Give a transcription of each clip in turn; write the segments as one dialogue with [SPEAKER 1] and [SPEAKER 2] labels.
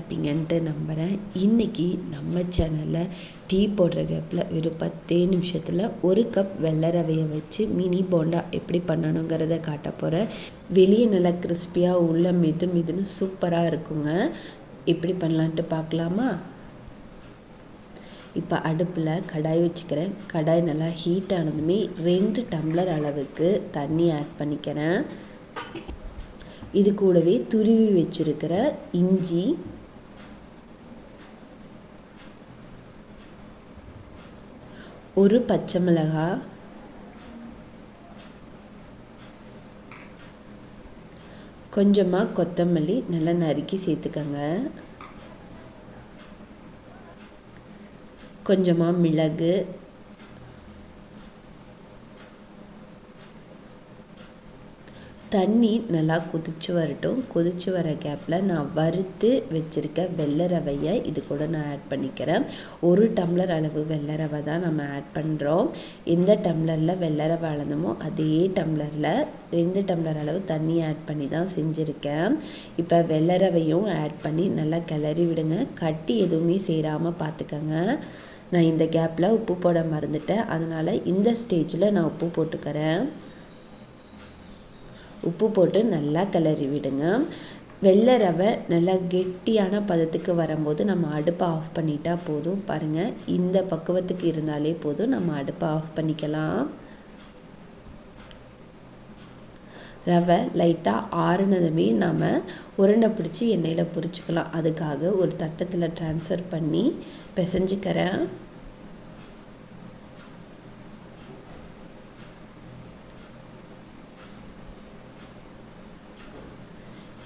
[SPEAKER 1] இருப்பீங்கன்ட்டு நம்புகிறேன். இன்றைக்கி நம்ம சேனலில் டீ போடுற கேப்பில் வெறும் 10 நிமிஷத்தில் 1 கப் வெள்ளை ரவையை வச்சு மினி போண்டா எப்படி பண்ணணுங்கிறத காட்ட போகிறேன். வெளியே நல்லா கிறிஸ்பியாக உள்ள மெதுன்னு சூப்பராக இருக்குங்க. எப்படி பண்ணலான்ட்டு பார்க்கலாமா? இப்போ அடுப்பில் கடாய் வச்சுக்கிறேன். கடாய் நல்லா ஹீட் ஆனதுமே 2 டம்ளர் அளவுக்கு தண்ணி ஆட் பண்ணிக்கிறேன். இது கூடவே துருவி வச்சிருக்கிற இஞ்சி, ஒரு பச்சை மிளகாய், கொஞ்சமாக கொத்தமல்லி நல்லா நறுக்கி சேர்த்துக்கங்க. கொஞ்சமாக மிளகு, தண்ணி நல்லா கொதிச்சு வரட்டும். கொதிச்சு வர கேப்பில் நான் வறுத்து வச்சுருக்க வெள்ளை ரவையை இது கூட நான் ஆட் பண்ணிக்கிறேன். 1 டம்ளர் அளவு வெள்ளை ரவை தான் நம்ம ஆட் பண்ணுறோம். எந்த டம்ளரில் வெள்ளை ரவை அளந்தமோ அதே டம்ளரில் 2 டம்ளர் அளவு தண்ணி ஆட் பண்ணி தான் செஞ்சுருக்கேன். இப்போ வெள்ளை ரவையும் ஆட் பண்ணி நல்லா கிளறி விடுங்க. கட்டி எதுவுமே சேராமல் பார்த்துக்கங்க. நான் இந்த கேப்பில் உப்பு போட மறந்துட்டேன். அதனால் இந்த ஸ்டேஜில் நான் உப்பு போட்டுக்கிறேன். உப்பு போட்டு நல்லா கிளறி விடுங்க. வெள்ளை ரவை நல்லா கெட்டியான பதத்துக்கு வரும்போது நம்ம அடுப்பை ஆஃப் பண்ணிட்டா போதும். பாருங்கள், இந்த பக்குவத்துக்கு இருந்தாலே போதும். நம்ம அடுப்பை ஆஃப் பண்ணிக்கலாம். ரவை லைட்டாக ஆறுனதுமே நாம் உருண்டை பிடிச்சி எண்ணெயில் பொரிச்சுக்கலாம். அதுக்காக ஒரு தட்டத்தில் ட்ரான்ஸ்ஃபர் பண்ணி பிசைஞ்சுக்கிறேன்.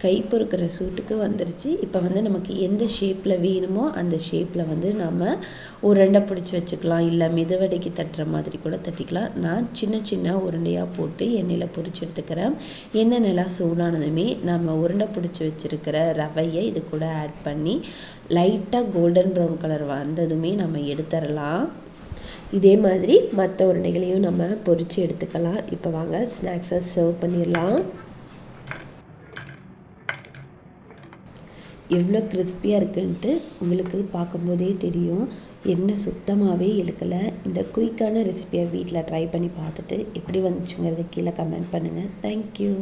[SPEAKER 1] கை பொறுக்கிற சூட்டுக்கு வந்துருச்சு. இப்போ நமக்கு எந்த ஷேப்பில் வேணுமோ அந்த ஷேப்பில் நம்ம உருண்டை பிடிச்சி வச்சுக்கலாம். இல்லை மெதுவடைக்கு தட்டுற மாதிரி கூட தட்டிக்கலாம். நான் சின்ன உருண்டையாக போட்டு எண்ணெயில் பொரிச்சு எடுத்துக்கிறேன். எண்ணெய் நல்லா சூடானதுமே நம்ம உருண்டை பிடிச்சி வச்சுருக்கிற ரவையை இது கூட ஆட் பண்ணி லைட்டாக கோல்டன் ப்ரௌன் கலர் வந்ததுமே நம்ம எடுத்துடலாம். இதே மாதிரி மற்ற உருண்டைகளையும் நம்ம பொரித்து எடுத்துக்கலாம். இப்போ வாங்க ஸ்நாக்ஸை சர்வ் பண்ணிடலாம். எவ்வளோ கிறிஸ்பியாக இருக்குன்ட்டு உங்களுக்கு பார்க்கும்போதே தெரியும். எண்ணெய் சுத்தமாகவே இழுக்கலை. இந்த குயிக்கான ரெசிபியை வீட்டில் ட்ரை பண்ணி பார்த்துட்டு எப்படி வந்துச்சுங்கிறத கீழே கமெண்ட் பண்ணுங்கள். தேங்க்யூ.